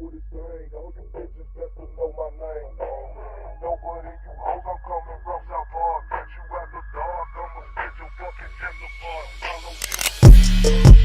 with his thing. All you bitches best to know my name. Nobody you hoes, I'm coming from South Park. Catch you at the dark, I'ma spit your fucking chest apart. Follow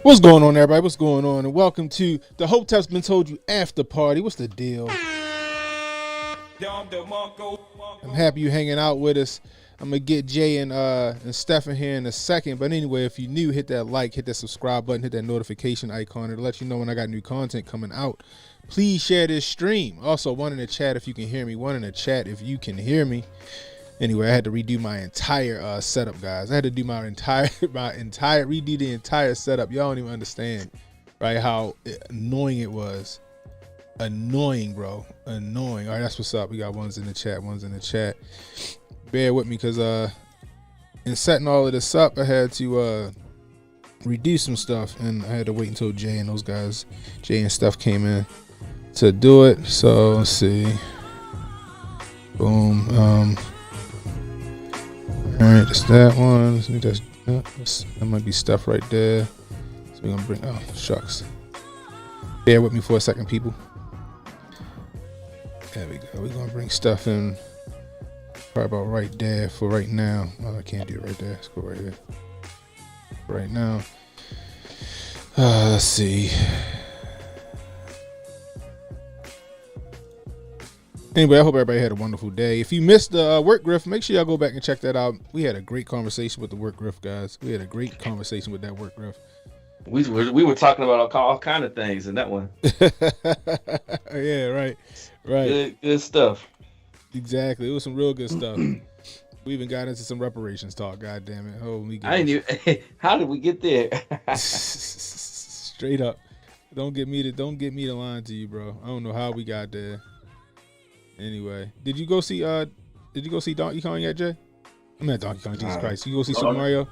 What's going on, everybody? What's going on? And welcome to the Hotep's Been Told You After Party. What's the deal? I'm happy you hanging out with us. I'm gonna get Jay and Stephen here in a second. But anyway, if you're new, hit that like, hit that subscribe button, hit that notification icon. It'll let you know when I got new content coming out. Please share this stream. Also, one in the chat if you can hear me. One in the chat if you can hear me. Anyway, I had to redo my entire setup, guys. I had to do redo the entire setup. Y'all don't even understand, right? How annoying it was. Annoying, bro. Annoying. All right, that's what's up. We got ones in the chat. Bear with me, because in setting all of this up, I had to redo some stuff, and I had to wait until Jay and Steph came in to do it. So let's see. Boom. All right, that's that one. I think that might be Steph right there. So we're gonna bring. Oh shucks. Bear with me for a second, people. There we go. We're gonna bring Steph in. Probably about right there for right now. Oh, I can't do it right there. Let's go right here. Right now. Let's see. Anyway, I hope everybody had a wonderful day. If you missed the work grift, make sure y'all go back and check that out. We had a great conversation with the work grift, guys. We had a great conversation with that work grift. We were talking about all kind of things in that one. Yeah, right. Good stuff. Exactly. It was some real good stuff. We even got into some reparations talk. God damn it. Holy I knew. How did we get there? Straight up. Don't get me to lying to you, bro. I don't know how we got there. Anyway, did you go see Donkey Kong yet, Jay? I mean Donkey Kong, Jesus Christ. You go see Super Mario?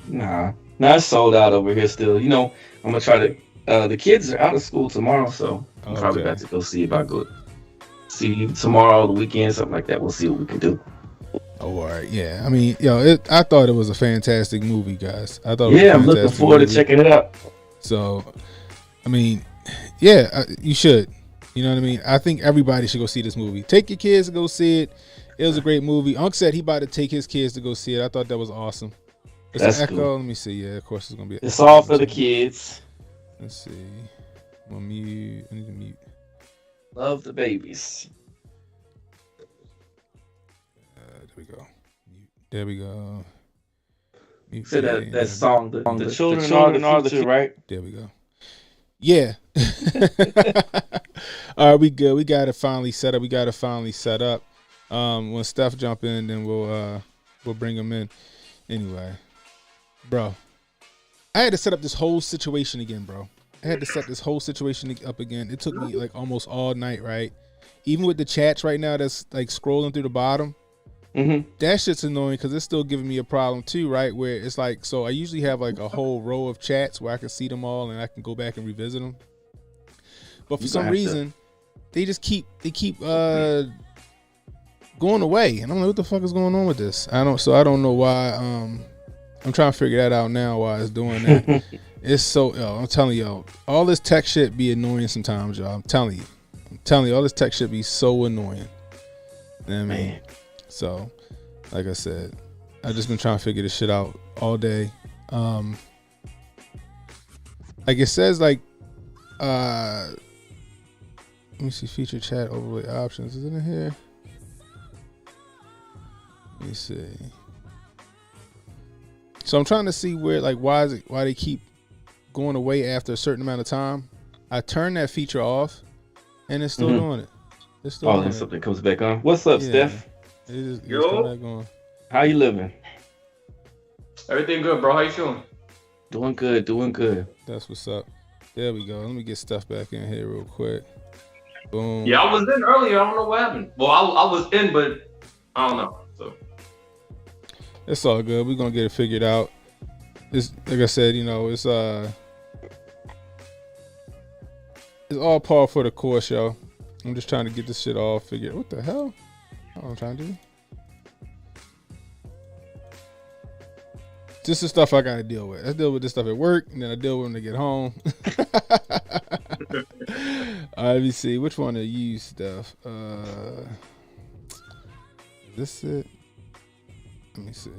Nah, it's sold out over here still. You know, I'm gonna try to. The kids are out of school tomorrow, so I'm probably about to go see if I go see tomorrow, the weekend, something like that. We'll see what we can do. Oh, all right, yeah. I mean, I thought it was a fantastic movie, guys. I'm looking forward to checking it out. So, I mean, yeah, you should. You know what I mean? I think everybody should go see this movie. Take your kids to go see it. It was a great movie. Unc said he about to take his kids to go see it. I thought that was awesome. That's an echo. Cool. Let me see. Yeah, of course it's gonna be. It's all for the kids. Let's see. I'm gonna mute. I need to mute. Love the babies. There we go. There we go. So that song, the children are the future, right? There we go. Yeah. All right, we good. We got it finally set up. When Steph jump in, then we'll bring him in. Anyway, bro, I had to set up this whole situation again, bro. I had to set this whole situation up again. It took me like almost all night, right? Even with the chats right now that's like scrolling through the bottom. Mm-hmm. That shit's annoying because it's still giving me a problem too, right? Where it's like, so I usually have like a whole row of chats where I can see them all and I can go back and revisit them. But for some reason, they just keep going away, and I'm like, what the fuck is going on with this? I don't know why. I'm trying to figure that out now why it's doing that. It's so, I'm telling y'all, all this tech shit be annoying sometimes, y'all. I'm telling you, all this tech shit be so annoying. You know what I mean? So, like I said, I've just been trying to figure this shit out all day. Like it says, like, let me see, feature chat overlay options. Is it in here? Let me see. So I'm trying to see where, like, why they keep going away after a certain amount of time. I turned that feature off, and it's still doing it. It's still then something comes back on. What's up, Steph? It's back on. How you living? Everything good, bro. How you feeling? Doing good. That's what's up. There we go. Let me get stuff back in here real quick. Boom. Yeah, I was in earlier. I don't know what happened. Well, I was in, but I don't know. So it's all good. We're gonna get it figured out. It's like I said, it's all par for the course, yo. I'm just trying to get this shit all figured. What the hell? What I'm trying to do? Just the stuff I gotta deal with. I deal with this stuff at work, and then I deal with when I get home. All right, let me see. Which one to use, Steph? Is this it? Let me see.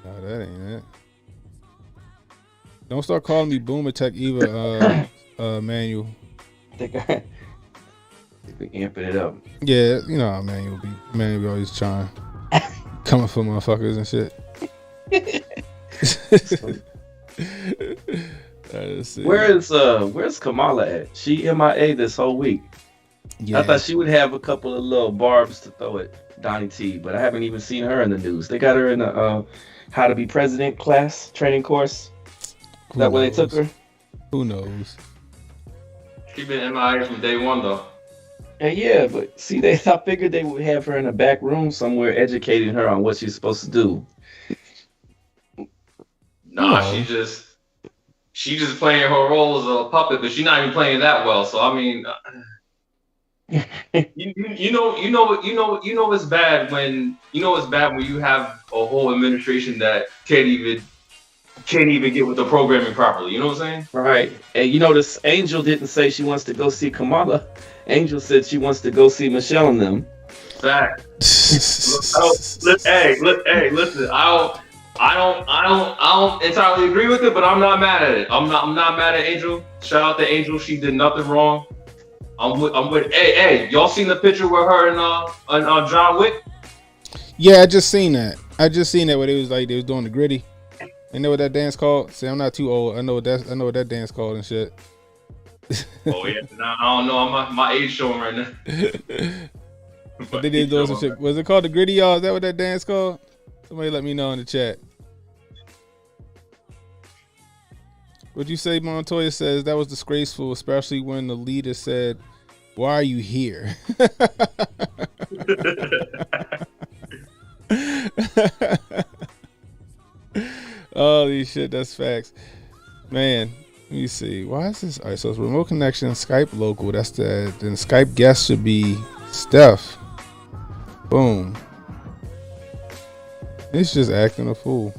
No, that ain't it. Don't start calling me Boomer Tech either, Manuel. I think we amping it up. Yeah, you know how Manuel be always trying, coming for motherfuckers and shit. Where's Kamala at? She MIA this whole week. Yeah. I thought she would have a couple of little barbs to throw at Donnie T, but I haven't even seen her in the news. They got her in a How to Be President class training course. Is that where they took her? Who knows? She been MIA from day one though. And yeah, but see, I figured they would have her in a back room somewhere, educating her on what she's supposed to do. Nah, she just playing her role as a puppet, but she's not even playing that well. So I mean, you know it's bad when you have a whole administration that can't even get with the programming properly. You know what I'm saying? Right. And you notice Angel didn't say she wants to go see Kamala. Angel said she wants to go see Michelle and them. Fact. Hey, listen. I don't entirely agree with it, but I'm not mad at it. I'm not mad at Angel. Shout out to Angel. She did nothing wrong. I'm with. Hey, y'all seen the picture with her and John Wick? Yeah, I just seen that where they was doing the gritty. You know what that dance called? See, I'm not too old. I know what that dance called and shit. Oh yeah, I don't know. My age showing right now. But they did those some shit. Was it called the gritty, y'all? Is that what that dance called? Somebody let me know in the chat. What'd you say? Montoya says that was disgraceful, especially when the leader said, "Why are you here?" Holy shit, that's facts, man. Let me see. Why is this? All right, so it's remote connection, Skype local. That's the then Skype guest should be Steph. Boom. It's just acting a fool.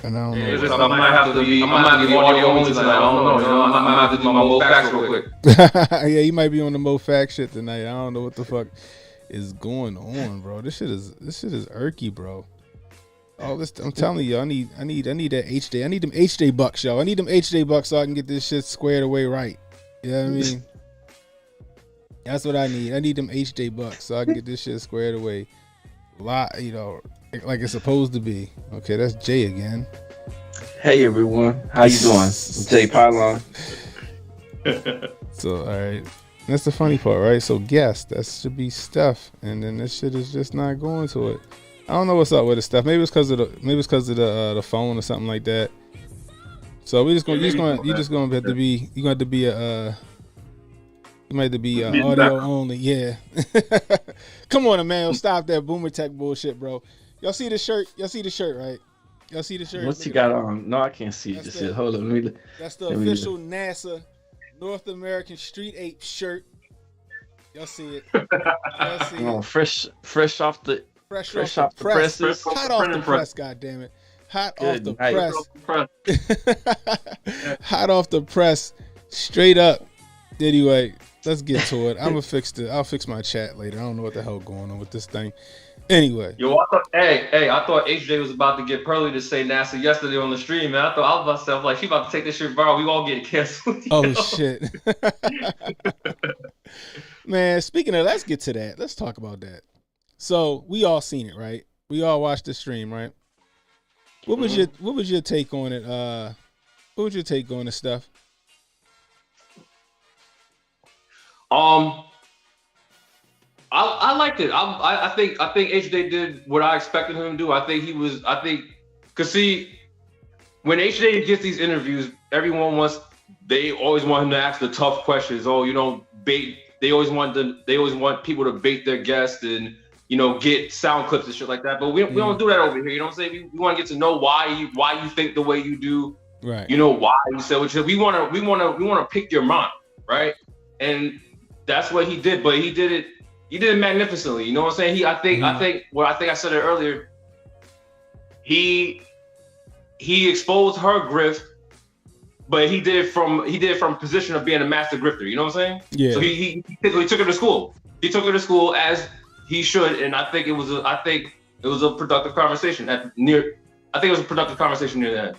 And I don't know. I might have to be audio only tonight. I don't know. I might have to do my Mo Facts real quick. Yeah, you might be on the Mo Fact shit tonight. I don't know what the fuck is going on, bro. This shit is irky, bro. All this, I'm telling you, I need that HJ. I need them HJ bucks, yo. I need them HJ bucks so I can get this shit squared away right. You know what I mean? That's what I need. I need them HJ bucks so I can get this shit squared away. You know, like it's supposed to be. Okay, that's Jay again. Hey everyone, how you doing? Jay Pylon. So all right, that's the funny part, right? So guess that should be Steph, and then this shit is just not going to it. I don't know what's up with the stuff. Maybe it's because of the phone or something like that. So you might have to be audio only. Yeah. Come on, man. Stop that boomer tech bullshit, bro. Y'all see the shirt? Right? Y'all see the shirt? What's he got on? No, I can't see it. Just hold on. That's the official NASA North American Street Ape shirt. Y'all see it? Oh, fresh off the presses. Hot off the press, goddammit. Hot off the press. Hot off the press. Straight up. Anyway, let's get to it. I'll fix my chat later. I don't know what the hell going on with this thing. Anyway. Yo, I thought HJ was about to get Pearly to say NASA yesterday on the stream, man. I was about to say, like, she about to take this shit viral. We all get canceled. Oh shit. Man, speaking of, let's get to that. Let's talk about that. So we all seen it, right? We all watched the stream, right? What was your take on it? What was your take on this stuff? I liked it. I think HJ did what I expected him to do. Cause see, when HJ gets these interviews, they always want him to ask the tough questions. Oh, bait. They always want people to bait their guests and, get sound clips and shit like that. But we don't do that over here. You know what I'm saying? We want to get to know why you think the way you do. Right. Why you said what you. We want to pick your mind, right? And that's what he did. But he did it magnificently. You know what I'm saying? I think I said it earlier. He exposed her grift, but he did it from a position of being a master grifter. You know what I'm saying? Yeah. So he took her to school. He took her to school as he should, and I think it was a productive conversation near the end.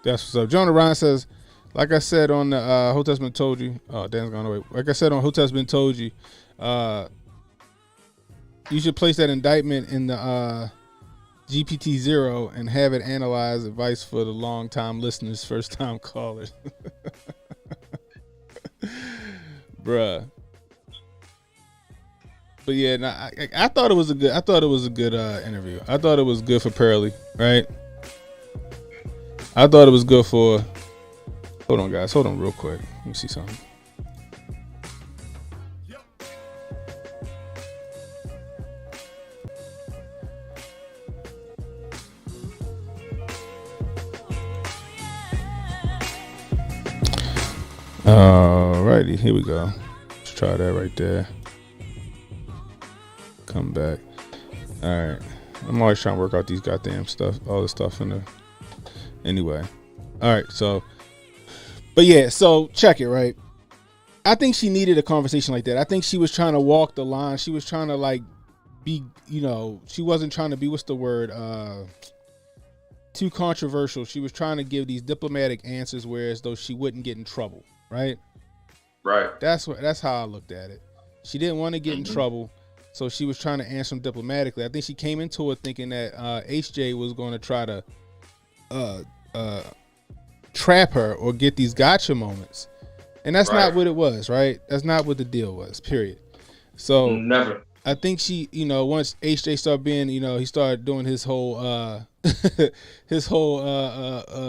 That's what's up. Jonah Ryan says, like I said on the Hotep's been told you. Oh, Dan's gone away. Like I said on Hotep's been told you. You should place that indictment in the GPT-0 and have it analyze advice for the long time listeners, first time callers. Bruh. But yeah, nah, I thought it was a good interview. I thought it was good for Pearly, right? I thought it was good for. Hold on, guys. Hold on, real quick. Let me see something. Alrighty, here we go. Let's try that right there. Come back. All right. I'm always trying to work out these goddamn stuff, all this stuff in the. Anyway. All right. So, but yeah. So check it, right? I think she needed a conversation like that. I think she was trying to walk the line. She was trying to like be, she wasn't trying to be, what's the word? Too controversial. She was trying to give these diplomatic answers, whereas though she wouldn't get in trouble, right? Right. That's how I looked at it. She didn't want to get in trouble. So she was trying to answer them diplomatically. I think she came into it thinking that HJ was going to try to trap her or get these gotcha moments. And that's not what it was, right? That's not what the deal was, period. So never. I think she, once HJ started being, he started doing his whole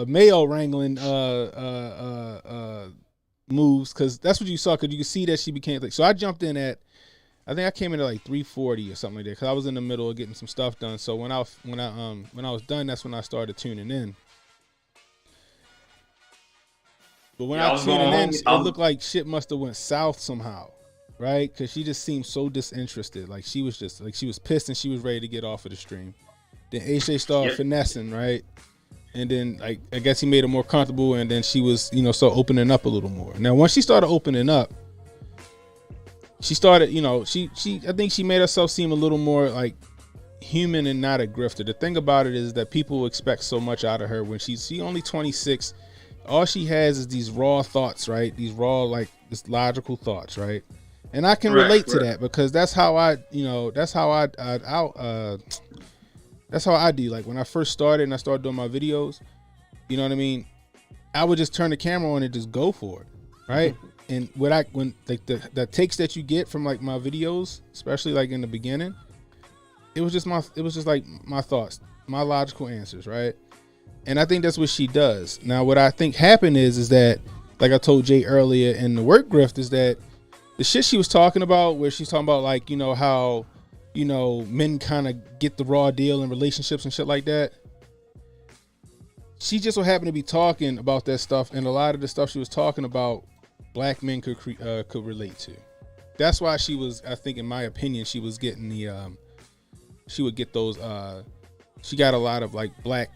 mail wrangling moves, because that's what you saw, because you could see that she became like. So I jumped in at, I think I came in at like 3:40 or something like that, because I was in the middle of getting some stuff done. So when I was done, that's when I started tuning in. But when I tuned in, it looked like shit must have went south somehow, right? Because she just seemed so disinterested. Like she was just like, she was pissed and she was ready to get off of the stream. Then AJ started finessing, right? And then like I guess he made her more comfortable, and then she was start opening up a little more. Now once she started opening up, she started, I think she made herself seem a little more like human and not a grifter. The thing about it is that people expect so much out of her when she's only 26. All she has is these raw thoughts, right? These raw, like, just logical thoughts, right? And I can relate to that, because that's how that's how I do. Like when I first started and I started doing my videos, you know what I mean? I would just turn the camera on and just go for it, right? And when like the takes that you get from like my videos, especially like in the beginning, it was just like my thoughts, my logical answers, right? And I think that's what she does. Now, what I think happened is that, like I told Jay earlier in the work grift, is that the shit she was talking about, where she's talking about like, how, men kind of get the raw deal in relationships and shit like that. She just so happened to be talking about that stuff, and a lot of the stuff she was talking about, black men could relate to. That's why she was, I think, in my opinion, she was getting the, she would get those, she got a lot of like black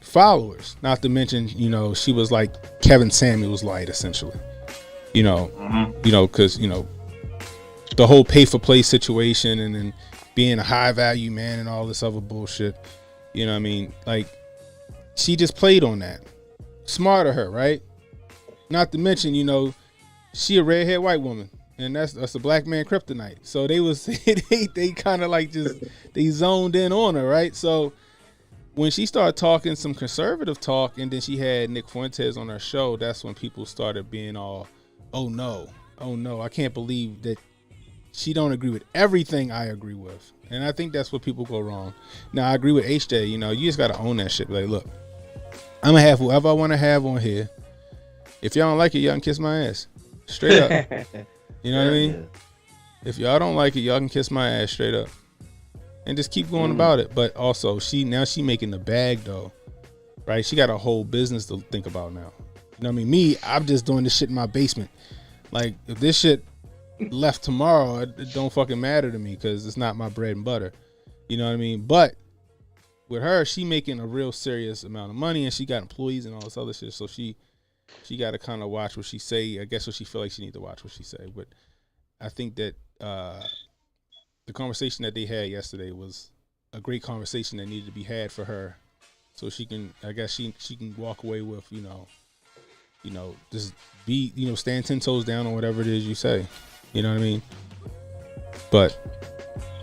followers. Not to mention, she was like Kevin Samuels light, essentially. Because the whole pay for play situation, and then being a high value man and all this other bullshit. You know what I mean? Like, she just played on that. Smart of her, right? Not to mention, she a redhead white woman, and that's a black man kryptonite. So they was they kind of like just they zoned in on her, right? So when she started talking some conservative talk, and then she had Nick Fuentes on her show, that's when people started being all, oh no, I can't believe that she don't agree with everything I agree with. And I think that's where people go wrong. Now, I agree with HJ, you just got to own that shit. Like, look, I'm going to have whoever I want to have on here. If y'all don't like it, y'all can kiss my ass. Straight up. You know what I mean? If y'all don't like it, y'all can kiss my ass straight up. And just keep going about it. But also, she making the bag, though. Right? She got a whole business to think about now. You know what I mean? Me, I'm just doing this shit in my basement. Like, if this shit left tomorrow, it don't fucking matter to me, because it's not my bread and butter. You know what I mean? But with her, she making a real serious amount of money, and she got employees and all this other shit. So she got to kind of watch what she say. I guess what she feel like she need to watch what she say. But I think that the conversation that they had yesterday was a great conversation that needed to be had for her, so she can, I guess she can walk away with, just be, stand 10 toes down on whatever it is you say. You know what I mean? But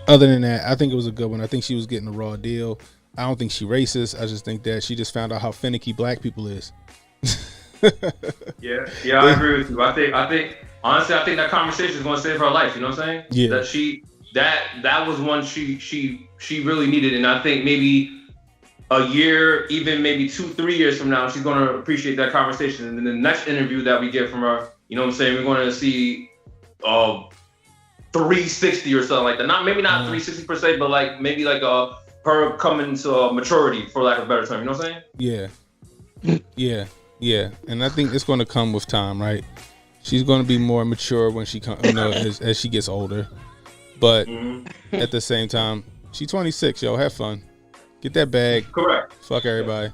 Other than that, I think it was a good one. I think she was getting a raw deal. I don't think she racist. I just think that she just found out how finicky black people is. Yeah, I agree with you. I think honestly, I think that conversation is going to save her life. You know what I'm saying? Yeah. That was one she really needed, and I think maybe a year, even maybe 2-3 years from now, she's going to appreciate that conversation. And then the next interview that we get from her, you know what I'm saying? We're going to see 360 or something like that. Not 360 per se, but like maybe like her coming to maturity, for lack of a better term. You know what I'm saying? Yeah. And I think it's going to come with time, right? She's going to be more mature when she comes, as she gets older. But at the same time, she's 26. Yo, have fun. Get that bag. Correct. Fuck everybody.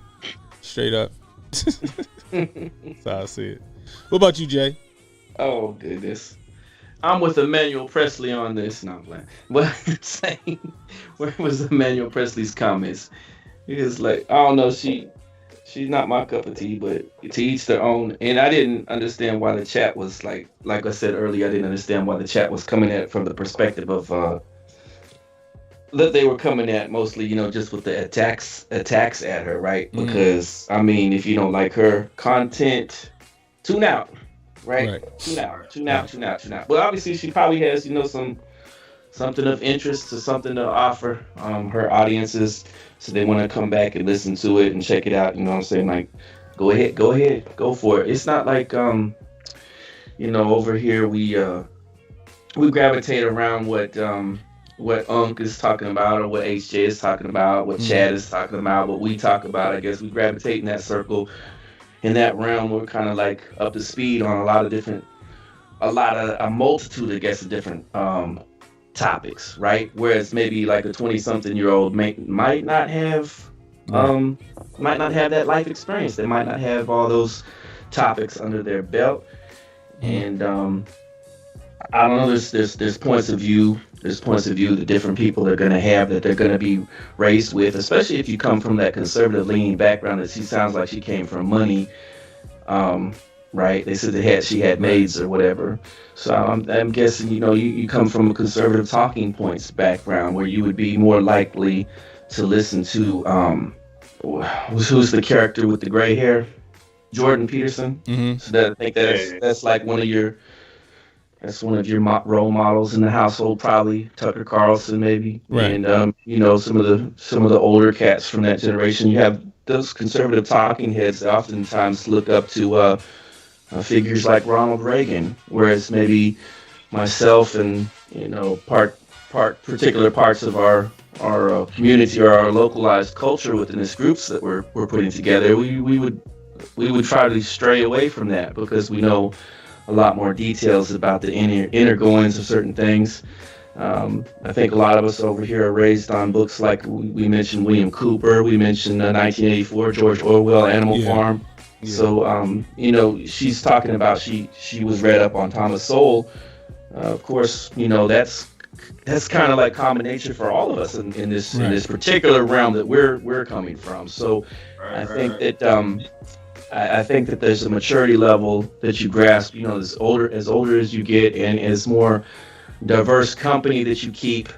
Straight up. That's how I see it. What about you, Jay? Oh, goodness. I'm with Emmanuel Presley on this. No, I'm playing. But saying, where was Emmanuel Presley's comments? He was like, I don't know, she's not my cup of tea, but to each their own. And I didn't understand why the chat was like I said earlier, I didn't understand why the chat was coming at it from the perspective of that they were coming at mostly, just with the attacks at her, right? Because I mean, if you don't like her content, tune out. Right? Tune out. Well, obviously, she probably has, something of interest or something to offer her audiences, so they want to come back and listen to it and check it out. You know what I'm saying? Like, go ahead, go for it. It's not like, over here we gravitate around what Unc is talking about, or what HJ is talking about, what Chad is talking about, what we talk about. I guess we gravitate in that circle. In that realm, we're kind of like up to speed on a multitude, I guess, of different topics, right? Whereas maybe like a 20-something-year-old might not have that life experience. They might not have all those topics under their belt. And I don't know. There's points of view. There's points of view that different people are going to have, that they're going to be raised with, especially if you come from that conservative leaning background that she sounds like she came from money, right? They said she had maids or whatever. So I'm guessing, you come from a conservative talking points background where you would be more likely to listen to, who's the character with the gray hair? Jordan Peterson. So I think that's like one of your role models in the household, probably Tucker Carlson, maybe. Right. And some of the older cats from that generation. You have those conservative talking heads that oftentimes look up to figures like Ronald Reagan, whereas maybe myself and particular parts of our community or our localized culture within these groups that we're putting together, we would try to stray away from that, because we know a lot more details about the inner goings of certain things. I think a lot of us over here are raised on books like, we mentioned William Cooper, we mentioned 1984, George Orwell, Animal Farm. Yeah. So, she's talking about she was read up on Thomas Sowell. Of course, that's kind of like common nature for all of us in this particular realm that we're coming from. So I think that there's a maturity level that you grasp, as older as you get, and as more diverse company that you keep,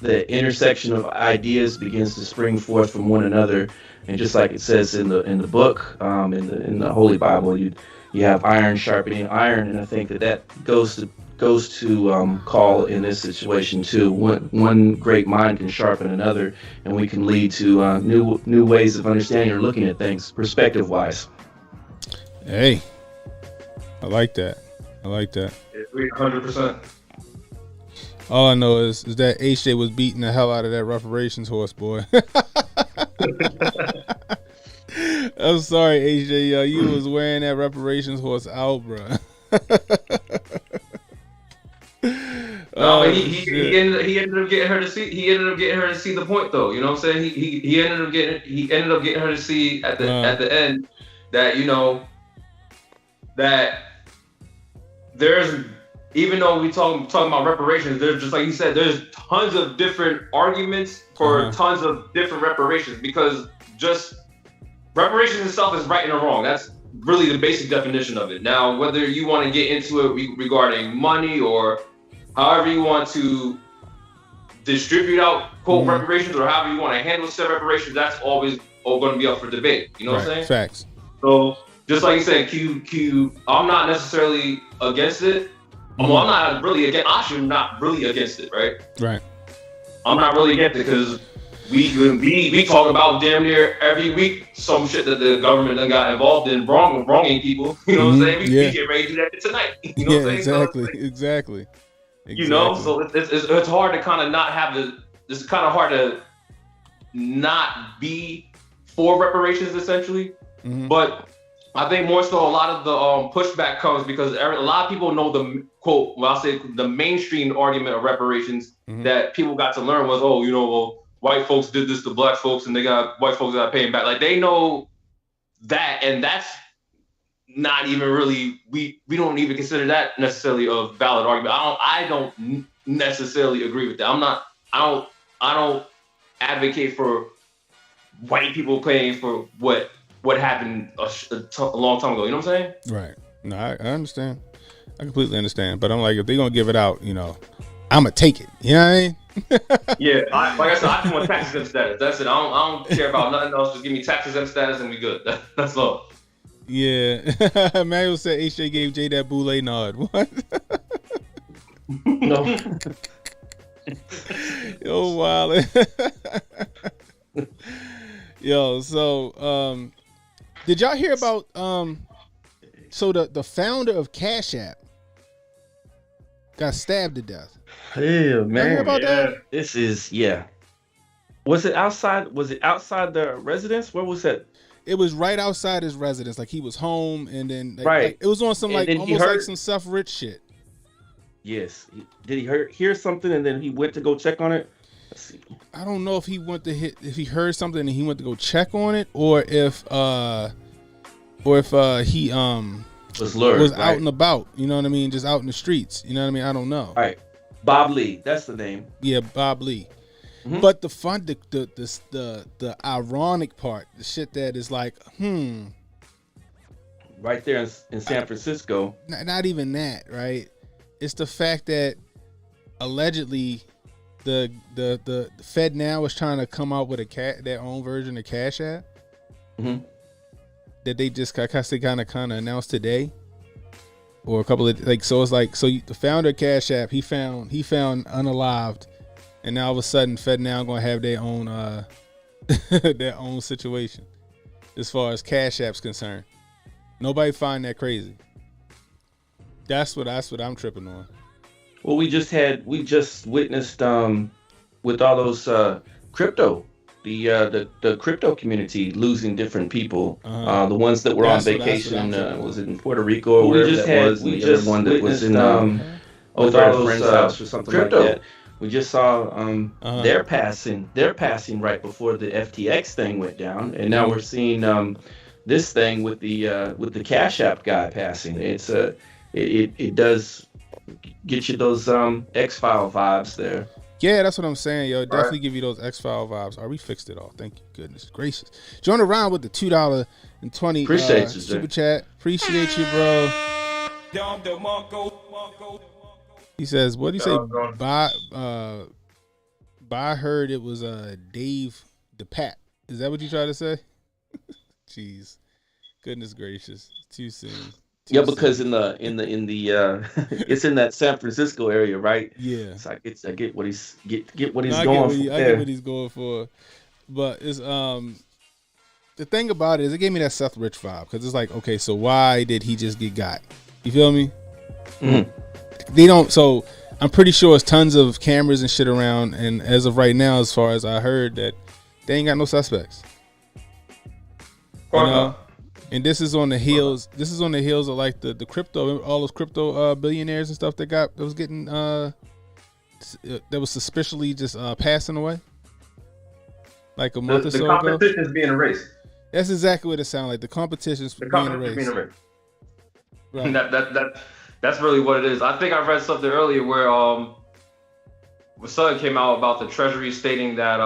the intersection of ideas begins to spring forth from one another. And just like it says in the book, in the Holy Bible, you have iron sharpening iron, and I think that goes to call in this situation too. One great mind can sharpen another, and we can lead to new ways of understanding or looking at things, perspective wise. Hey, I like that. 100%. All I know is that HJ was beating the hell out of that reparations horse, boy. I'm sorry, HJ. Yo, you was wearing that reparations horse out, bro. No, but he ended up getting her to see. He ended up getting her to see the point, though. You know what I'm saying? He ended up getting her to see at the end that that there's, even though we talking about reparations, there's, just like he said, there's tons of different arguments for tons of different reparations, because just reparations itself is right and wrong. That's really the basic definition of it. Now, whether you want to get into it regarding money or however you want to distribute out quote reparations or however you want to handle said reparations, that's always going to be up for debate. You know what I'm saying? Facts. So just like you said, Q, I'm not necessarily against it. Well, I'm not really against. I'm not really against it, right? Right. I'm not really against it because we talk about damn near every week some shit that the government done got involved in wronging people. You know what I'm saying? We get ready to do that tonight. You know what I'm saying? Exactly. You know, so it's hard to kind of not have it's kind of hard to not be for reparations essentially. But I think more so a lot of the pushback comes because a lot of people know the quote, well, I'll say the mainstream argument of reparations that people got to learn was, oh, you know, well, white folks did this to black folks and white folks got paying back. Like they know that, and that's not even really, we don't even consider that necessarily a valid argument. I don't necessarily agree with that. I don't advocate for white people paying for what happened a long time ago. You know what I'm saying? Right. No, I understand. I completely understand. But I'm like, if they're going to give it out, you know, I'm going to take it. You know what I mean? Yeah. Like I said, I just want tax exempt status. That's it. I don't care about nothing else. Just give me tax exempt status and we good. That's all. Yeah. Manuel said HJ gave Jay that boule nod. What? No. Yo, wild. Yo, so did y'all hear about so the founder of Cash App got stabbed to death? Yeah, man. Y'all hear about that? This is Was it outside the residence? Where was that? It was right outside his residence. Like he was home and then right. It was on some like almost like some self-rich shit. Yes. Did he hear something and then he went to go check on it? Let's see. I don't know if he heard something and he went to go check on it or if he was lured, was out and about, you know what I mean, just out in the streets, you know what I mean. I don't know. All right, Bob Lee, that's the name. Yeah, Bob Lee. But the ironic part, the shit that is like, right there in San Francisco. Not even that, right? It's the fact that allegedly the Fed now is trying to come out with their own version of Cash App. That they just kind of announced today, or a couple of so it's like the founder of Cash App he found unalived, and now all of a sudden Fed now gonna have their own their own situation as far as Cash App's concerned. Nobody find that crazy. That's what I'm tripping on. Well, we just witnessed with all those crypto. The crypto community losing different people. The ones that were on vacation was it in Puerto Rico or wherever that was. We just one that was in with our friend's house or something crypto. Like that. We just saw their passing right before the FTX thing went down, and now we're seeing this thing with the Cash App guy passing. It's it does get you those X-File vibes there. Yeah, that's what I'm saying, yo. Definitely give you those X-File vibes. We fixed it all. Thank you, goodness gracious. Join around with the $2.20 Appreciate you, super chat. Appreciate you, bro. He says, what do you say? By heard it was Dave DePat. Is that what you try to say? Jeez, goodness gracious, too soon. Yeah, because in the it's in that San Francisco area, right? Yeah. So I get what he's going for. I get what he's going for, but it's the thing about it is it gave me that Seth Rich vibe because it's like, okay, so why did he just get got? You feel me? They don't. So I'm pretty sure it's tons of cameras and shit around, and as of right now, as far as I heard, that they ain't got no suspects. You know? And this is on the heels. This is on the heels of like the crypto, all those crypto billionaires and stuff that was getting that was suspiciously just passing away, like a month or so ago. The competition is being erased. That's exactly what it sounds like. The competition is being erased. Right. That's really what it is. I think I read something earlier where Sutton came out about the Treasury stating that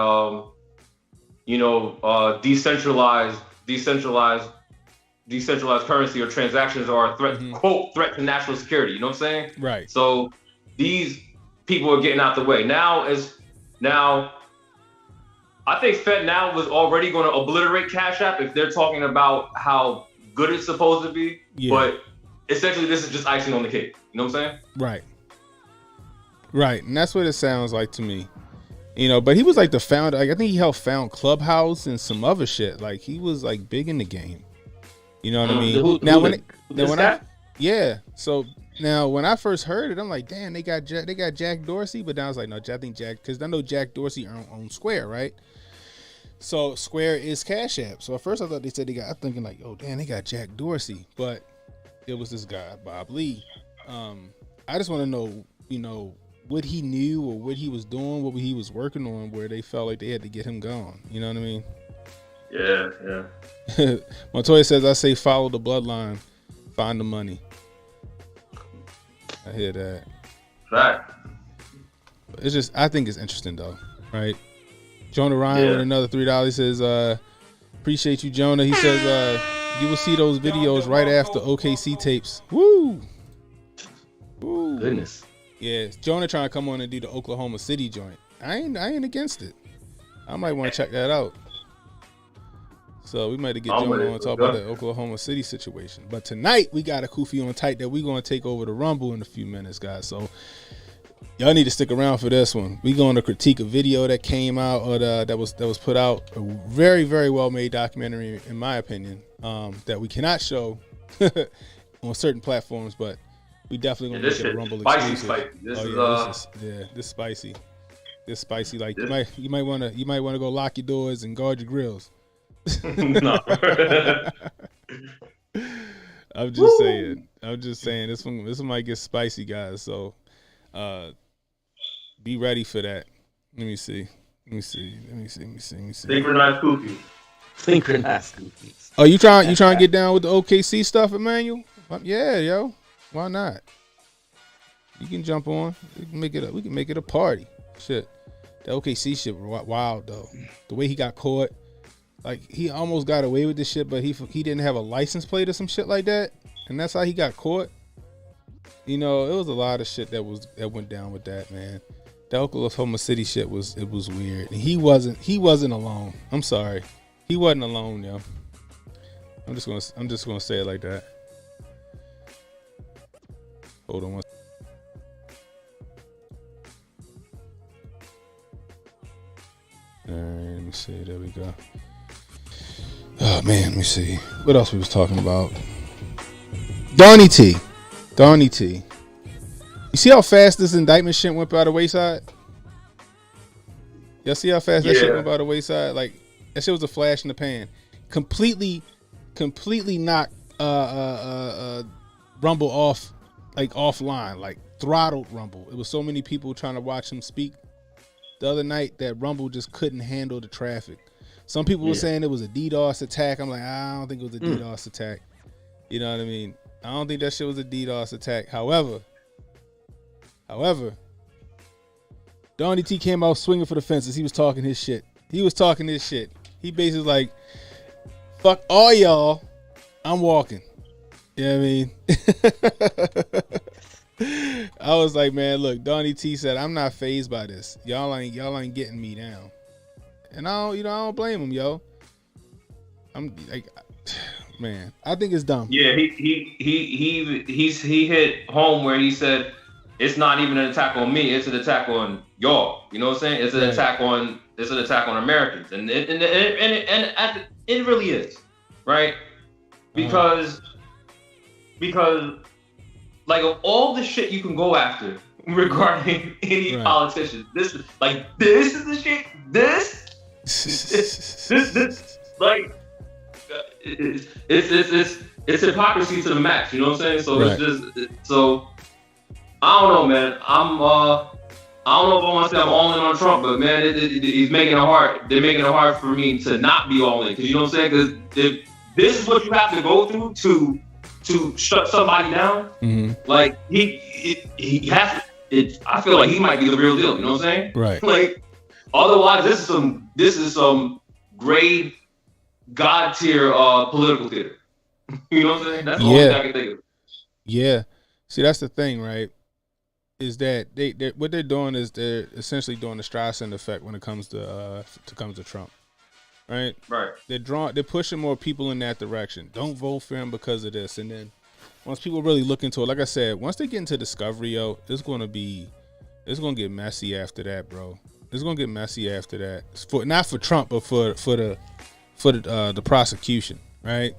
decentralized currency or transactions are a threat, quote, threat to national security. You know what I'm saying? Right. So these people are getting out the way. Now, as Now, I think FedNow was already going to obliterate Cash App if they're talking about how good it's supposed to be. Yeah. But essentially, this is just icing on the cake. You know what I'm saying? Right. Right. And that's what it sounds like to me. You know, but he was like the founder. Like, I think he helped found Clubhouse and some other shit. Like, he was like big in the game. You know what I mean? So when I first heard it, I'm like, damn, they got Jack Dorsey. But then I was like, no, I think because I know Jack Dorsey owns Square, right? So Square is Cash App. So at first I thought they said I'm thinking like, oh damn, they got Jack Dorsey, but it was this guy Bob Lee. I just want to know, you know, what he knew or what he was doing, what he was working on, where they felt like they had to get him gone. You know what I mean? Yeah. Montoya says, I say follow the bloodline, find the money. I hear that. Right. It's just, I think it's interesting though, right? Jonah Ryan with another $3. He says, appreciate you, Jonah. He says, you will see those videos right after OKC tapes. Woo! Woo! Goodness. Yeah, Jonah trying to come on and do the Oklahoma City joint. I ain't against it. I might want to check that out. So we might get Jonah on and talk about the Oklahoma City situation. But tonight we got a Kufi on tight that we're going to take over the Rumble in a few minutes, guys. So y'all need to stick around for this one. We're going to critique a video that came out or that was put out. A very, very well made documentary, in my opinion, that we cannot show on certain platforms, but we definitely going to make it a Rumble exclusive. This spicy. This spicy. Like you might want to go lock your doors and guard your grills. No. I'm just saying this one might get spicy, guys. So be ready for that. Let me see. Synchronized cookies. Oh, you trying to get down with the OKC stuff, Emmanuel? Yeah, yo. Why not? You can jump on. We can make it a party. Shit. The OKC shit wild though. The way he got caught. Like, he almost got away with this shit, but he didn't have a license plate or some shit like that, and that's how he got caught. You know, it was a lot of shit that went down with that, man. The Oklahoma City shit was weird. And he wasn't alone. I'm sorry, he wasn't alone, yo. I'm just gonna say it like that. Hold on one. All right, let me see. There we go. Oh man, let me see. What else we was talking about? Donnie T. You see how fast this indictment shit went by the wayside? Y'all see how fast that shit went by the wayside? Like, that shit was a flash in the pan. Completely knocked Rumble off, like offline, like throttled Rumble. It was so many people trying to watch him speak the other night that Rumble just couldn't handle the traffic. Some people were saying it was a DDoS attack. I'm like, I don't think it was a DDoS attack. You know what I mean? I don't think that shit was a DDoS attack. However, Donnie T came out swinging for the fences. He was talking his shit. He basically like, fuck all y'all. I'm walking. You know what I mean? I was like, man, look, Donnie T said, I'm not fazed by this. Y'all ain't getting me down. And I don't blame him, yo. I'm like, man, I think it's dumb. Yeah, he hit home where he said it's not even an attack on me, it's an attack on y'all. You know what I'm saying? It's an attack on Americans, and it really is, right? Because like of all the shit you can go after regarding any politician, this is the shit. This like it's hypocrisy to the max, you know what I'm saying? So it's just I don't know, man. I don't know if I want to say I'm all in on Trump, but man, he's making it hard. They're making it hard for me to not be all in, because you know what I'm saying? Because if this is what you have to go through to shut somebody down, like he has to. I feel like he might be the real deal. You know what I'm saying? Right. Like, otherwise, this is some grade God tier political theater. You know what I'm saying? That's the only thing I can think of. Yeah. See, that's the thing, right? is that they what they're doing is they're essentially doing the Streisand effect when it comes to Trump, right? Right. They're pushing more people in that direction. Don't vote for him because of this, and then once people really look into it, like I said, once they get into discovery, it's gonna get messy after that, bro. It's gonna get messy after that. Not for Trump, but for the prosecution, right?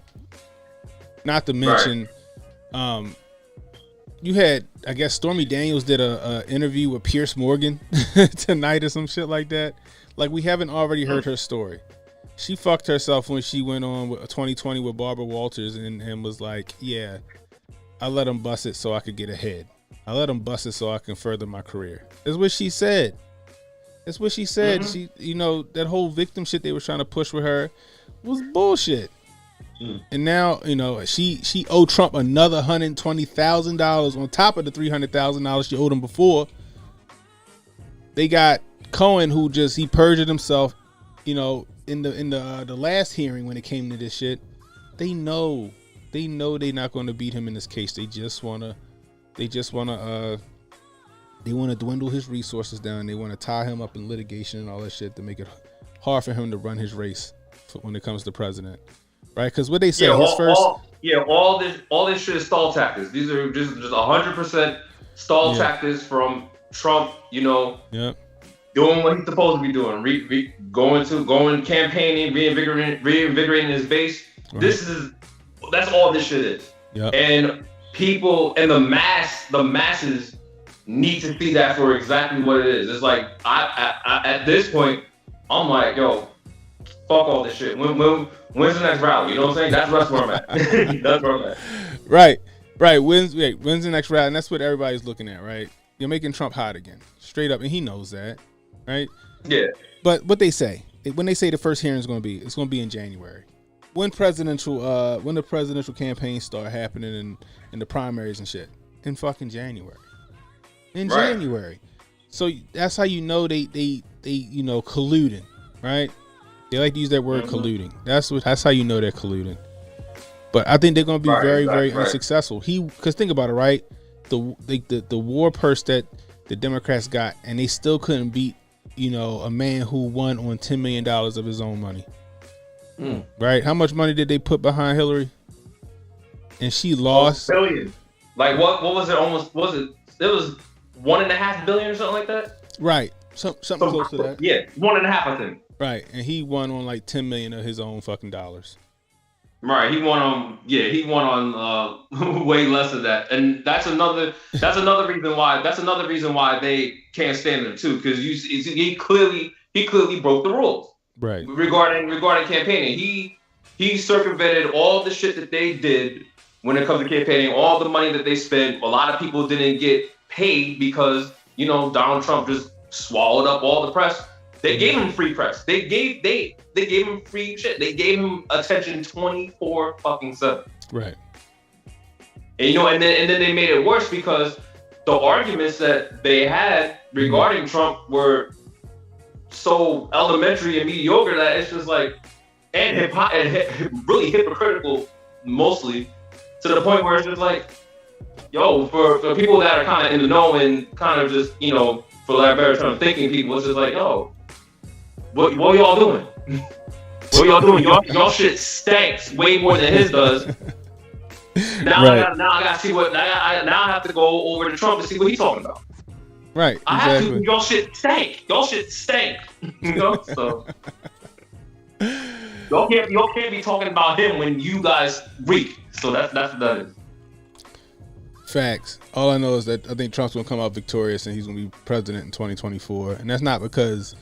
Not to mention, you had, I guess, Stormy Daniels did a interview with Pierce Morgan tonight or some shit like that. Like, we haven't already heard her story. She fucked herself when she went on with 2020 with Barbara Walters and was like, yeah, I let him bust it so I could get ahead. I let him bust it so I can further my career. That's what she said. That's what she said. She, that whole victim shit they were trying to push with her was bullshit. And now, she owed Trump another $120,000 on top of the $300,000 she owed him before. They got Cohen, who he perjured himself, in the last hearing when it came to this shit. They know they're not going to beat him in this case. They want to dwindle his resources down. They want to tie him up in litigation and all that shit to make it hard for him to run his race when it comes to president. Right, because what they say all this shit is stall tactics. These are just 100% stall tactics from Trump. Doing what he's supposed to be doing, going campaigning, reinvigorating his base. Right. That's all this shit is. Yep. And people and the masses need to see that for exactly what it is. It's like I at this point, I'm like, yo, fuck all this shit. When's the next rally? You know what I'm saying? That's where I'm at. That's where I'm at. Right. When's the next rally? And that's what everybody's looking at, right? You're making Trump hot again, straight up, and he knows that, right? Yeah. But what they say when they say the first hearing is going to be in January, when the presidential campaigns start happening in the primaries and shit, in fucking January, January. So that's how they colluding, right? They like to use that word colluding. That's how you know they're colluding. But I think they're going to be very unsuccessful. Because think about it, right? The war purse that the Democrats got, and they still couldn't beat, a man who won on $10 million of his own money. Right? How much money did they put behind Hillary? And she lost $1 billion. Like what was it? It was $1.5 billion or something like that. Right. Something close to that. Yeah, 1.5, I think. Right, and he won on like $10 million of his own fucking dollars. Right, he won on way less of that, and that's another reason why they can't stand him too, because he clearly broke the rules. Right. Regarding campaigning, he circumvented all the shit that they did when it comes to campaigning, all the money that they spent. A lot of people didn't get paid because Donald Trump just swallowed up all the press. They gave him free press. They gave him free shit. They gave him attention 24/7. Right. And then they made it worse because the arguments that they had regarding Trump were so elementary and mediocre that it's just like and really hypocritical mostly, to the point where it's just like, yo, for people that are kind of in the know and kind of just, for lack of better term, thinking people, it's just like, yo, what y'all doing? What y'all doing? Y'all shit stinks way more than his does. Now I gotta see what. Now I have to go over to Trump and see what he's talking about. Right. I have to. Y'all shit stank. So y'all can't be talking about him when you guys reek. So that's what that is. Facts. All I know is that I think Trump's gonna come out victorious and he's gonna be president in 2024, and that's not because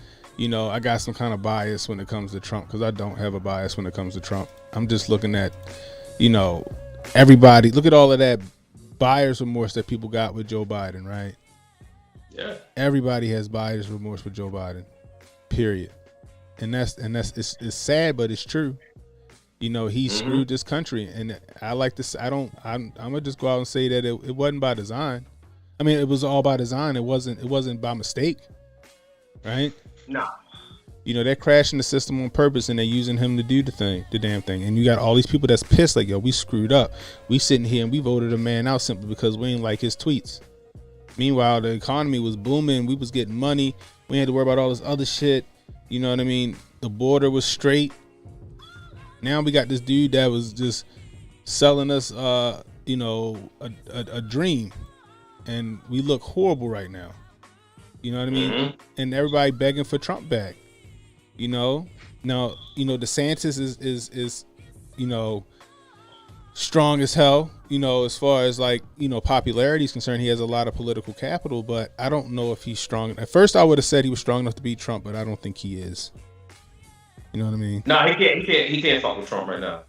I got some kind of bias when it comes to Trump, because I don't have a bias when it comes to Trump. I'm just looking at, everybody. Look at all of that buyer's remorse that people got with Joe Biden, right? Yeah. Everybody has buyer's remorse with Joe Biden. Period. And that's it's sad, but it's true. He screwed this country, and I like this. I'm gonna just go out and say that it wasn't by design. I mean, it was all by design. It wasn't by mistake, right? No. They're crashing the system on purpose, and they're using him to do the damn thing. And you got all these people that's pissed, like, yo, we screwed up. We sitting here and we voted a man out simply because we ain't like his tweets. Meanwhile, the economy was booming. We was getting money. We had to worry about all this other shit. You know what I mean? The border was straight. Now we got this dude that was just selling us, you know, a dream, and we look horrible right now. You know what I mean? Mm-hmm. And everybody begging for Trump back. You know, now you know DeSantis is you know, strong as hell. You know, as far as like, you know, popularity is concerned, he has a lot of political capital, but I don't know if he's strong. At first, I would have said he was strong enough to beat Trump, but I don't think he is. You know what I mean? No, he can't fuck with Trump right now.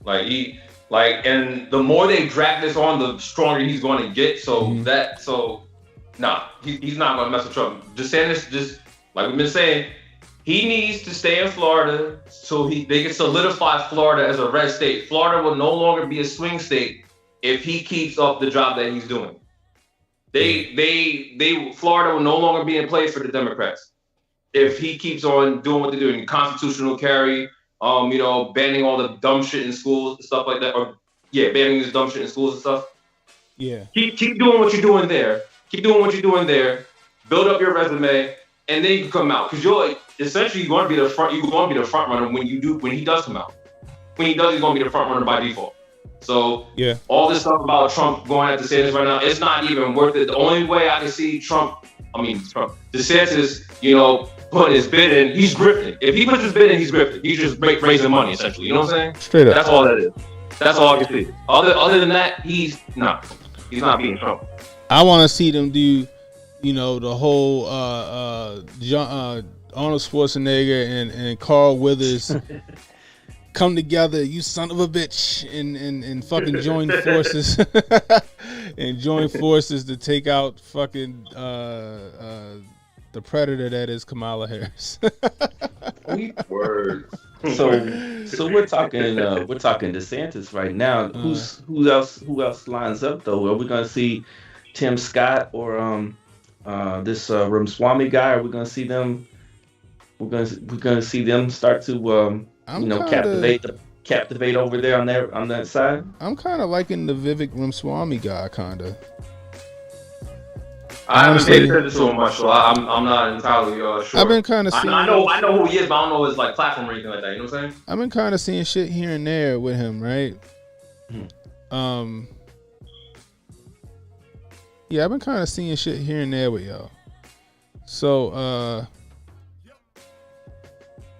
And the more they drag this on, the stronger he's going to get. So he's not going to mess with Trump. DeSantis, just like we've been saying, he needs to stay in Florida so they can solidify Florida as a red state. Florida will no longer be a swing state if he keeps up the job that he's doing. Florida will no longer be in place for the Democrats if he keeps on doing what they're doing, constitutional carry, you know, banning all the dumb shit in schools and stuff like that, banning this dumb shit in schools and stuff. Yeah. Keep doing what you're doing there. Keep doing what you're doing there. Build up your resume, and then you can come out because you're essentially going to be the front. You're going to be the front runner when he does come out. When he does, he's going to be the front runner by default. So yeah, all this stuff about Trump going at DeSantis right now, it's not even worth it. The only way I can see DeSantis, you know, putting his bid in, he's grifting. If he puts his bid in, he's grifting. He's just raising money, essentially. You know what I'm saying? Straight up. That's all that is. That's all I can see. Other than that, he's not beating Trump. I want to see them do, you know, the whole Arnold Schwarzenegger and Carl Weathers come together, you son of a bitch, and fucking join forces and join forces to take out fucking the predator that is Kamala Harris. Words. So we're talking DeSantis right now. Who else lines up though? Are we gonna see Tim Scott or this Ramaswamy guy? Are we gonna see them? We're gonna see them start to captivate over there on that side. I'm kind of liking the Vivek Ramaswamy guy, kinda. I haven't paid attention to him much, so I'm not entirely sure. I've been kind of seeing. I know who he is, but I don't know his like platform or anything like that. You know what I'm saying? I've been kind of seeing shit here and there with him, right? Yeah, I've been kind of seeing shit here and there with y'all. So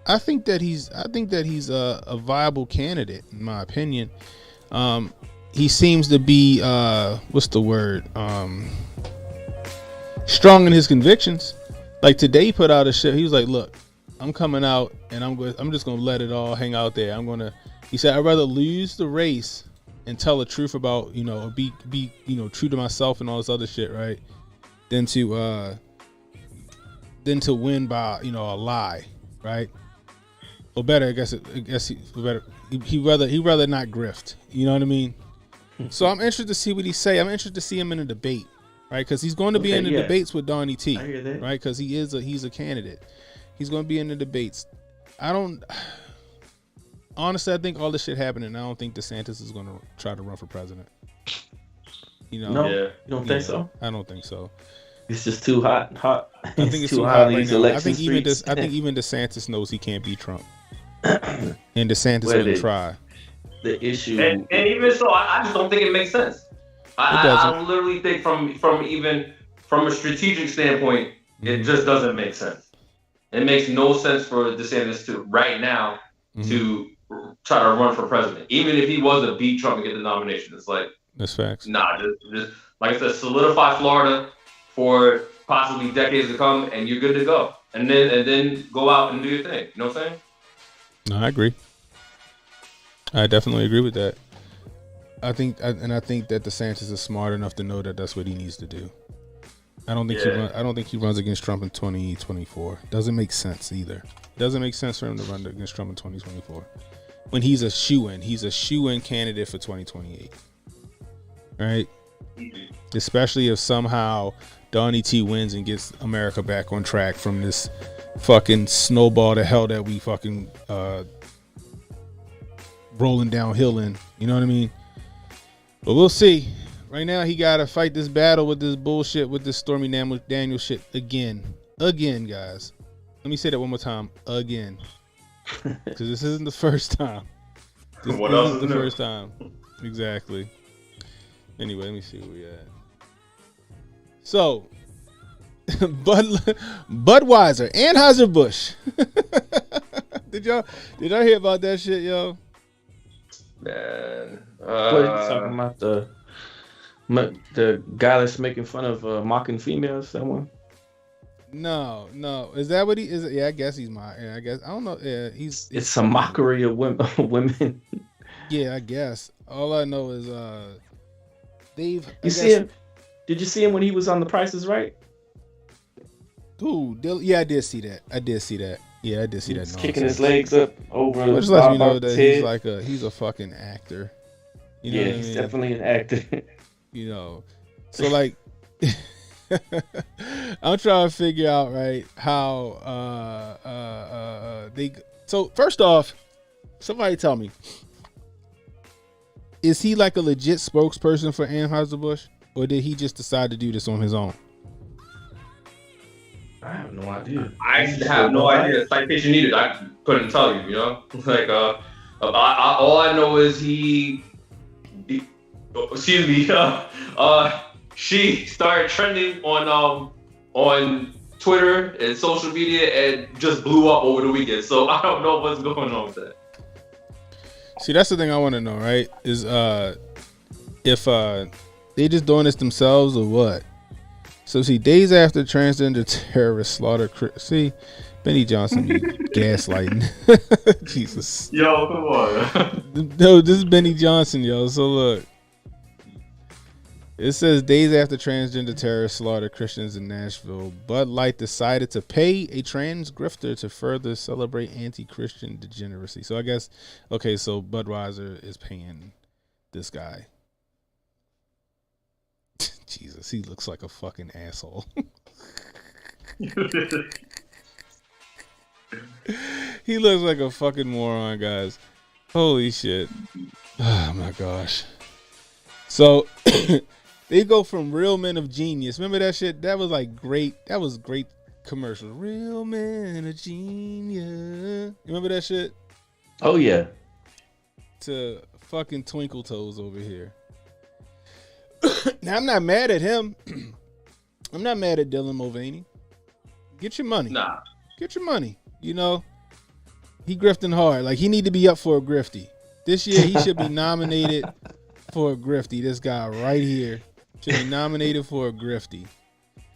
I think that he's a viable candidate in my opinion. He seems to be what's the word? Strong in his convictions. Like today he put out a shit. He was like, look, I'm coming out and I'm just gonna let it all hang out there. He said, I'd rather lose the race and tell the truth about, you know, be you know, true to myself and all this other shit, right? Than to win by, you know, a lie, right? Or better, I guess he'd rather not grift. You know what I mean? So I'm interested to see what he say. I'm interested to see him in a debate, right? Because he's going to be in the debates with Donnie T, right? Because he's a candidate. He's going to be in the debates. Honestly, I think all this shit happening. I don't think DeSantis is going to try to run for president. You know? No, you don't think so? I don't think so. It's just too hot. I think it's too hot right now. I think even DeSantis knows he can't beat Trump, and DeSantis will try. The issue, and even so, I just don't think it makes sense. I literally think from a strategic standpoint, it just doesn't make sense. It makes no sense for DeSantis to right now to try to run for president, even if he was to beat Trump and get the nomination. It's like that's facts. Nah, just like I said, solidify Florida for possibly decades to come, and you're good to go. And then go out and do your thing. You know what I'm saying? No, I agree. I definitely agree with that. I think that DeSantis is smart enough to know that that's what he needs to do. I don't think he runs against Trump in 2024. Doesn't make sense either. Doesn't make sense for him to run against Trump in 2024 when he's a shoo-in. He's a shoo-in candidate for 2028, right? Especially if somehow Donnie T wins and gets America back on track from this fucking snowball to hell that we fucking rolling downhill in. You know what I mean? But we'll see. Right now, he got to fight this battle with this bullshit with this Stormy Daniels shit again, guys. Let me say that one more time, again, because this isn't the first time. This isn't the first time. Exactly. Anyway, let me see where we at. So, Budweiser, Anheuser-Busch. Did y'all hear about that shit, yo? Man, what are you talking about? The guy that's making fun of mocking females, someone? No. Is that what he is? Yeah, I guess he's I guess I don't know. Yeah, it's a mockery of women. Yeah, I guess. All I know is Dave. See him? Did you see him when he was on The Price is Right? Ooh, yeah, I did see that. Yeah, I did see that. He's kicking his legs up over. Just let me know that he's a fucking actor. You know yeah, what I he's mean? definitely an actor. You know, so like, I'm trying to figure out right how they. So first off, somebody tell me, is he like a legit spokesperson for Anheuser-Busch, or did he just decide to do this on his own? I have no idea. I have no idea. Citation needed. I couldn't tell you. You know, like all I know is excuse me. She started trending on Twitter and social media and just blew up over the weekend. So I don't know what's going on with that. See, that's the thing I want to know, right? Is if they just doing this themselves or what? So see, days after transgender terrorists slaughter. See, Benny Johnson be gaslighting. Jesus. Yo, come on. No, this is Benny Johnson, yo. So look. It says days after transgender terrorists slaughtered Christians in Nashville, Bud Light decided to pay a trans grifter to further celebrate anti-Christian degeneracy. So I guess, okay, so Budweiser is paying this guy. Jesus, he looks like a fucking asshole. He looks like a fucking moron, guys. Holy shit. Oh my gosh. So they go from Real Men of Genius. Remember that shit? That was like great. That was great commercial. Real Men of Genius. You remember that shit? Oh yeah. To fucking Twinkle Toes over here. Now I'm not mad at him. I'm not mad at Dylan Mulvaney. Get your money. Nah. Get your money. You know, he grifting hard. Like he need to be up for a grifty. This year he should be nominated for a grifty. This guy right here should be nominated for a grifty.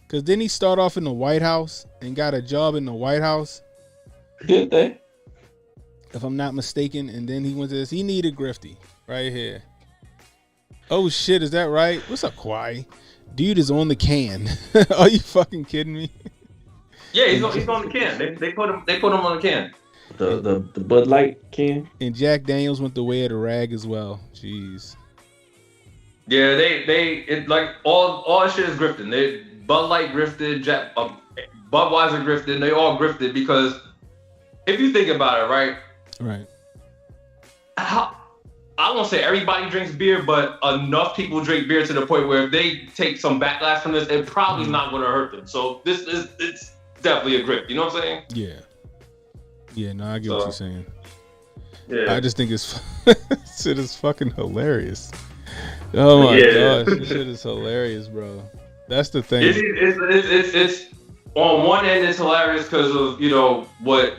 Cause didn't he start off in the White House and got a job in the White House? Did they? If I'm not mistaken. And then he went to this. He needed grifty right here. Oh shit, is that right? What's up, Kwai? Dude is on the can. Are you fucking kidding me? Yeah, he's on the can. They put him on the can. The Bud Light can. And Jack Daniels went the way of the rag as well. Jeez. Yeah, it like all that shit is grifting. Bud Light grifted, Budweiser grifted. They all grifted because if you think about it, right? Right. I won't say everybody drinks beer, but enough people drink beer to the point where if they take some backlash from this, it's probably not going to hurt them. So it's definitely a grift. You know what I'm saying? Yeah. Yeah, no, I get what you're saying. Yeah. I just think it's shit is fucking hilarious. Oh my gosh, this shit is hilarious, bro. That's the thing. It's on one end it's hilarious because of what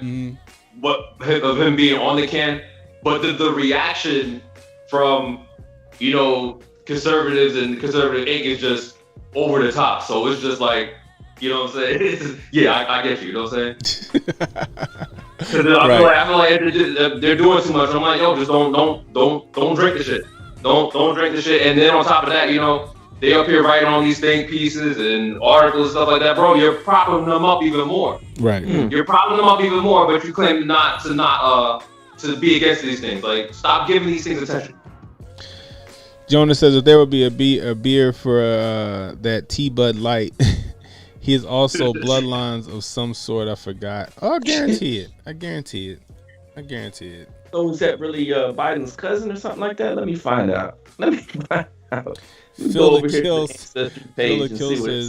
of him being on the can, but the reaction from conservatives and conservative ink is just over the top. So it's just like, you know what I'm saying? I get you. You know what I'm saying? I feel like they're doing too much. I'm like, yo, just don't drink the shit. Don't drink the shit. And then on top of that, they up here writing on these think pieces and articles and stuff like that, bro. You're propping them up even more. Right. You're propping them up even more, but you claim to be against these things. Like, stop giving these things attention. Jonas says if there would be a beer for that T-Bud Light, he is also bloodlines of some sort. I forgot. Oh, I guarantee it. I guarantee it. So is that really Biden's cousin or something like that? Let me find out. Phil the Kill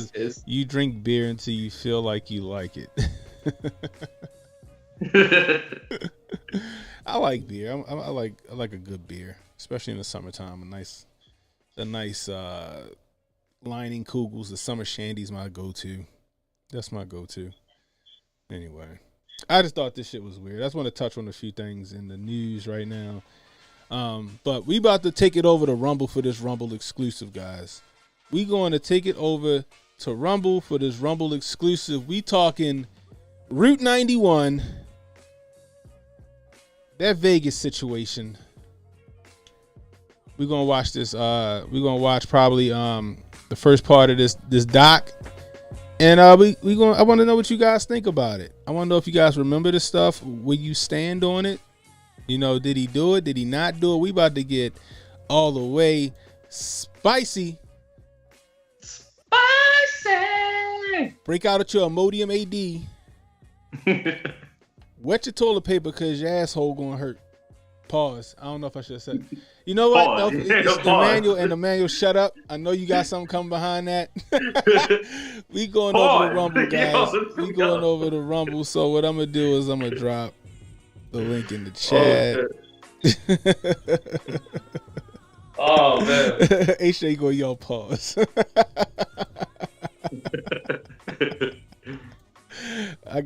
says, you drink beer until you feel like you like it. I like beer. I like a good beer, especially in the summertime. A nice Lining Kugels. The summer shandy's my go-to. That's my go-to. Anyway, I just thought this shit was weird. I just want to touch on a few things in the news right now. But we about to take it over to Rumble for this Rumble exclusive, guys. We going to take it over to Rumble for this Rumble exclusive. We talking Route 91, that Vegas situation. We're gonna watch this. We're gonna watch probably the first part of this doc, and I want to know what you guys think about it. I want to know if you guys remember this stuff. Will you stand on it? You know, did he do it? Did he not do it? We about to get all the way spicy. Spicy. Break out at your Imodium AD. Wet your toilet paper because your asshole gonna hurt. Pause. I don't know if I should have said. You know what? No, it's Emmanuel, shut up. I know you got something coming behind that. We going over the Rumble, guys. We going over the Rumble. So what I'm gonna do is I'm gonna drop the link in the chat. Oh man. HJ go yell pause. I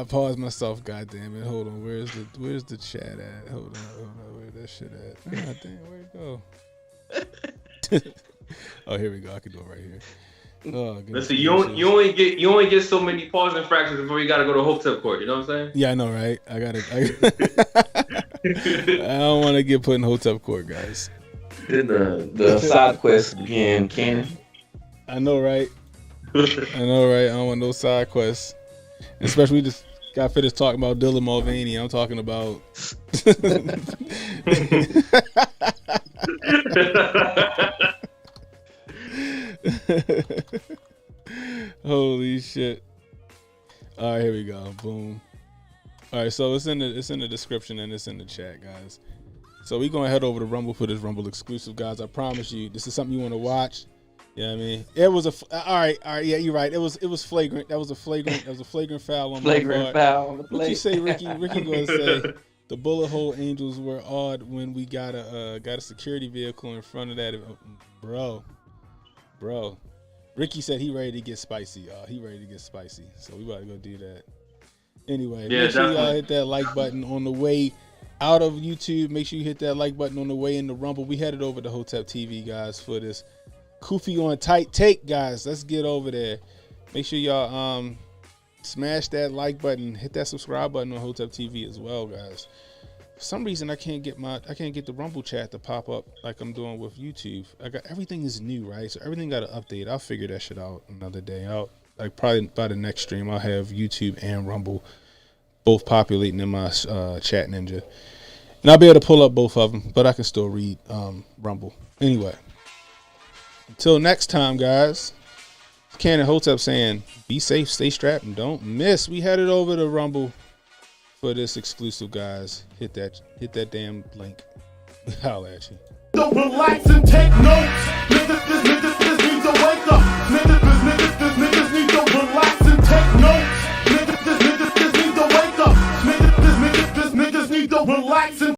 paused myself. God damn it! Hold on. Where's the chat at? Hold on. Where's that shit at? God damn, where'd it go? Oh, here we go. I can do it right here. Oh, listen, you only get so many pause infractions before you gotta go to Hotep court. You know what I'm saying? Yeah, I know, right? I don't want to get put in Hotep court, guys. Then the side quest began canon. I know, right? I don't want no side quests. Especially we just got finished talking about Dylan Mulvaney. I'm talking about holy shit. All right, here we go. Boom. All right, so it's in the description and it's in the chat, guys. So we're gonna head over to Rumble for this Rumble exclusive, guys. I promise you, this is something you want to watch. Yeah, you know what I mean, it was all right. Yeah, you're right. It was flagrant. That was a flagrant foul on my part. Foul on the plate. What you say, Ricky? Ricky gonna say the bullet hole angels were odd when we got a security vehicle in front of that, bro. Ricky said he ready to get spicy, y'all. He ready to get spicy. So we about to go do that. Anyway, yeah, make sure y'all hit that like button on the way out of YouTube. Make sure you hit that like button on the way in the Rumble. We headed over to Hotep TV, guys, for this Koofy on tight take, guys. Let's get over there. Make sure y'all smash that like button, hit that subscribe button on Hotep TV as well, guys. For some reason I can't get the Rumble chat to pop up like I'm doing with YouTube. Everything is new, right? So everything got to update. I'll figure that shit out another day. Probably by the next stream I'll have YouTube and Rumble both populating in my chat ninja, and I'll be able to pull up both of them, but I can still read Rumble anyway. Until next time, guys. Cannon Hotep saying, be safe, stay strapped, and don't miss. We headed over to Rumble for this exclusive, guys. Hit that damn link. Holla at you. Don't relax and take notes. Niggas need to wake up. Niggas need to relax and take notes. Niggas need to wake up. Niggas need to relax and